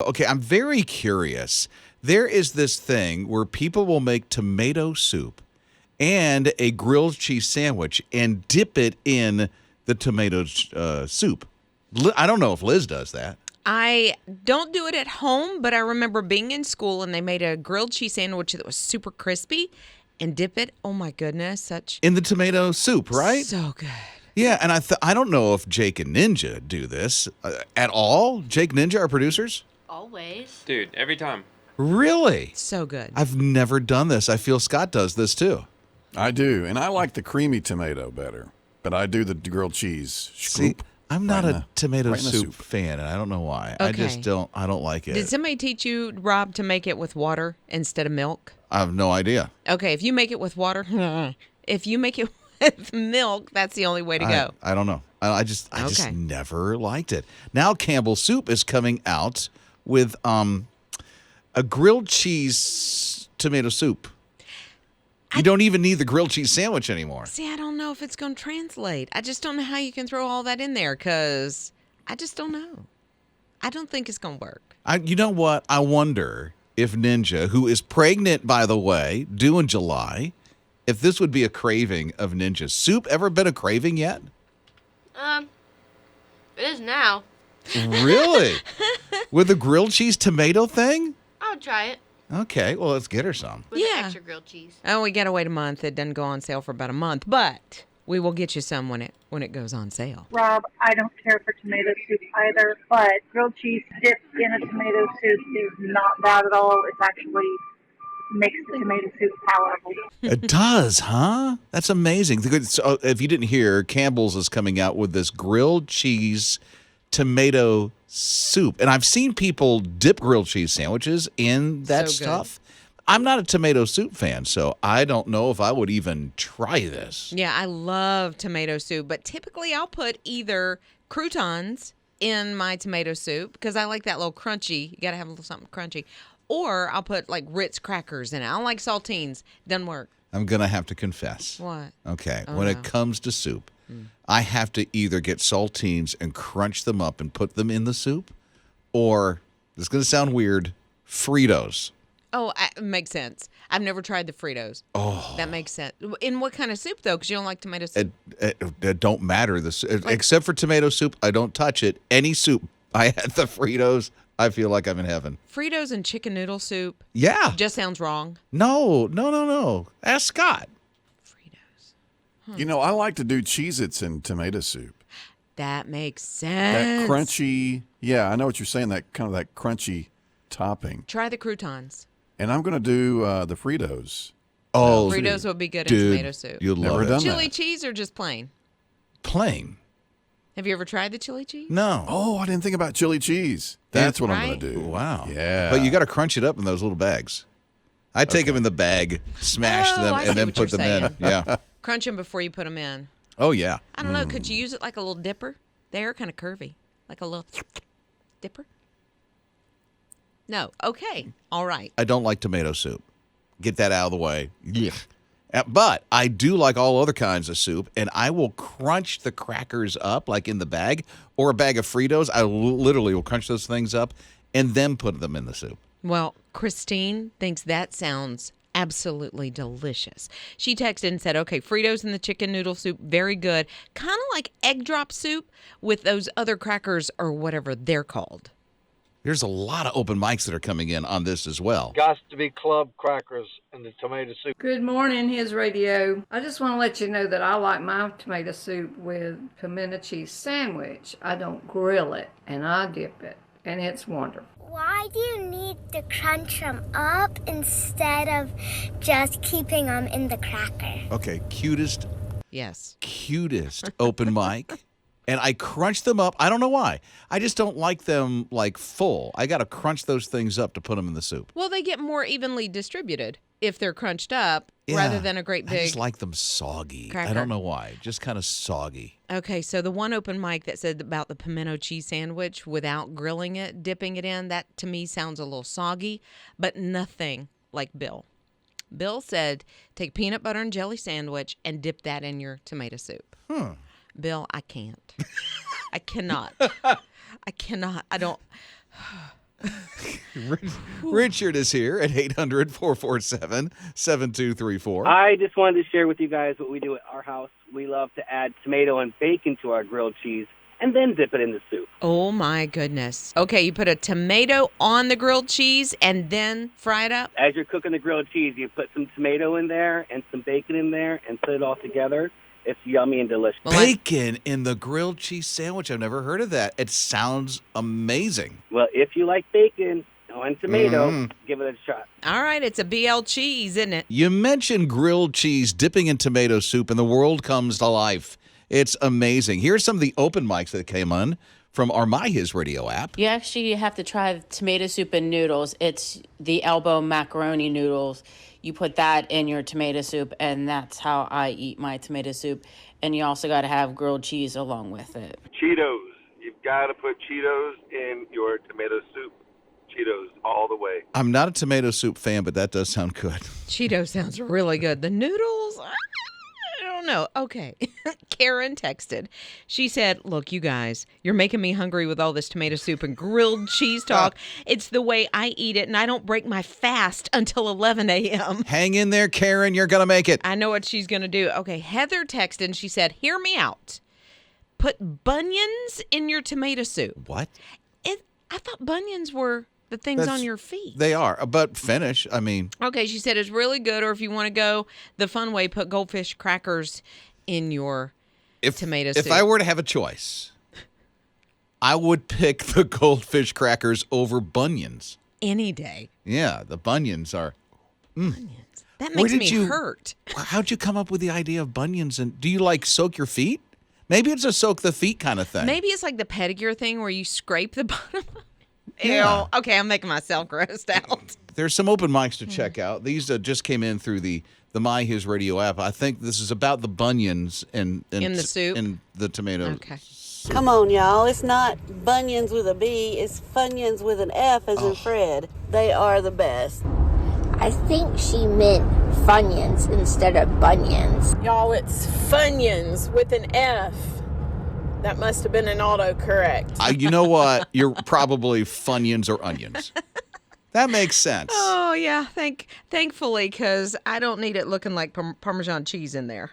Okay, I'm very curious. There is this thing where people will make tomato soup and a grilled cheese sandwich and dip it in the tomato soup. I don't know if Liz does that. I don't do it at home, but I remember being in school and they made a grilled cheese sandwich that was super crispy and dip it. Oh my goodness, such In the tomato soup, right? so good. Yeah, and I don't know if Jake and Ninja do this at all. Jake Ninja are producers? Always. Dude, every time. Really? So good. I've never done this. I feel Scott does this too. I do, and I like the creamy tomato better, but I do the grilled cheese scoop. See, I'm not right in a the- tomato right in the soup fan, and I don't know why. I just Okay. I don't like it. Did somebody teach you, Rob, to make it with water instead of milk? I have no idea. Okay, if you make it with water, if you make it with milk, that's the only way to go. I don't know. I just Okay. never liked it. Now Campbell Soup is coming out with a grilled cheese tomato soup. You don't even need the grilled cheese sandwich anymore. See, I don't know if it's going to translate. I just don't know how you can throw all that in there because I just don't know. I don't think it's going to work. You know what? I wonder if Ninja, who is pregnant, by the way, due in July, if this would be a craving of Ninja. Soup ever been a craving yet? It is now. Really? With the grilled cheese tomato thing? I would try it Okay, well, let's get her some. with Yeah. extra grilled cheese. Oh, we got to wait a month. It doesn't go on sale for about a month, but we will get you some when it goes on sale. Rob, I don't care for tomato soup either, but grilled cheese dipped in a tomato soup is not bad at all. It's actually makes the tomato soup palatable. It does, huh? That's amazing. So if you didn't hear, Campbell's is coming out with this grilled cheese tomato soup. And I've seen people dip grilled cheese sandwiches in that So good. stuff. I'm not a tomato soup fan, so I don't know if I would even try this. Yeah, I love tomato soup, but typically I'll put either croutons in my tomato soup because I like that little crunchy. You got to have a little something crunchy. Or I'll put like Ritz crackers in it. I don't like saltines. Doesn't work. I'm going to have to confess. What? Okay, Oh, when no. it comes to soup, I have to either get saltines and crunch them up and put them in the soup, or, this is going to sound weird, Fritos. Oh, it makes sense. I've never tried the Fritos. Oh. That makes sense. In what kind of soup, though? Because you don't like tomato soup. It don't matter. Except for tomato soup, I don't touch it. Any soup, I had the Fritos, I feel like I'm in heaven. Fritos and chicken noodle soup Yeah. just sounds wrong. No. Ask Scott. Fritos. You know, I like to do Cheez-Its in tomato soup. That makes That sense. crunchy, yeah, I know what you're saying, that kind of that crunchy topping. Try the croutons. And I'm going to do the Fritos. Oh, Fritos would be good dude, in tomato soup. You'll Never love it. done Chili that. cheese or just plain? Plain. Have you ever tried the chili cheese? No. Oh, I didn't think about chili cheese. That's what I'm Right? going to do. Wow. Yeah. But you got to crunch it up in those little bags. I take them in the bag, smash Oh, them, I see and then what put you're them in. saying. Yeah. Crunch them before you put them in. Oh, yeah. I don't know. Could you use it like a little dipper? They are kind of curvy. Like a little dipper? No. Okay. All right. I don't like tomato soup. Get that out of the way. Yeah. But I do like all other kinds of soup, and I will crunch the crackers up like in the bag or a bag of Fritos. I literally will crunch those things up and then put them in the soup. Well, Christine thinks that sounds absolutely delicious. She texted and said, okay, Fritos and the chicken noodle soup, very good. Kind of like egg drop soup with those other crackers or whatever they're called. There's a lot of open mics that are coming in on this as well. Got to be club crackers and the tomato soup. Good morning, His Radio. I just want to let you know that I like my tomato soup with pimento cheese sandwich. I don't grill it, and I dip it, and it's wonderful. Why do you need to crunch them up instead of just keeping them in the cracker? Okay, cutest Yes. open mic. And I crunch them up. I don't know why. I just don't like them like full. I got to crunch those things up to put them in the soup. Well, they get more evenly distributed if they're crunched up rather than a great I big. just like them soggy. I cracker. don't know why. Just kind of soggy. Okay, so the one open mic that said about the pimento cheese sandwich without grilling it, dipping it in, that to me sounds a little soggy, but nothing like Bill. Bill said take peanut butter and jelly sandwich and dip that in your tomato soup. Bill, I can't. I cannot. I cannot. I don't. Richard is here at 800-447-7234. I just wanted to share with you guys what we do at our house. We love to add tomato and bacon to our grilled cheese and then dip it in the soup. Oh, my goodness. Okay, you put a tomato on the grilled cheese and then fry it up? As you're cooking the grilled cheese, you put some tomato in there and some bacon in there and put it all together. It's yummy and delicious. Bacon in the grilled cheese sandwich. I've never heard of that. It sounds amazing. Well, if you like bacon and tomato, give it a shot. All right, it's a BL cheese, isn't it? You mentioned grilled cheese dipping in tomato soup, and the world comes to life. It's amazing. Here's some of the open mics that came on from our My HISRadio app. You actually have to try the tomato soup and noodles. It's the elbow macaroni noodles. You put that in your tomato soup, and that's how I eat my tomato soup. And you also got to have grilled cheese along with it. Cheetos. You've got to put Cheetos in your tomato soup. Cheetos all the way. I'm not a tomato soup fan, but that does sound good. Cheeto sounds really good. The noodles, I don't know. Okay. Karen texted. She said, look, you guys, you're making me hungry with all this tomato soup and grilled cheese talk. It's the way I eat it, and I don't break my fast until 11 a.m. Hang in there, Karen. You're going to make it. I know what she's going to do. Okay, Heather texted, and she said, hear me out. Put bunions in your tomato soup. What? I thought bunions were the things on your feet. They are, but finish. I mean. Okay, she said it's really good, or if you want to go the fun way, put goldfish crackers in your tomato soup. If I were to have a choice, I would pick the goldfish crackers over bunions. Any day. Yeah, the bunions are. Bunions. That makes me hurt. How'd you come up with the idea of bunions? And do you like soak your feet? Maybe it's a soak the feet kind of thing. Maybe it's like the pedicure thing where you scrape the bottom. Yeah. Ew. Okay, I'm making myself grossed out. There's some open mics to check out. These just came in through the My HISRadio app. I think this is about the bunions in the soup? in the tomato. Okay. Come on, y'all. It's not bunions with a B. It's funyuns with an F as in Fred. They are the best. I think she meant funyuns instead of bunions. Y'all, it's funyuns with an F. That must have been an autocorrect. You know what? You're probably funyuns or onions. That makes sense. Oh, yeah. Thankfully, because I don't need it looking like Parmesan cheese in there.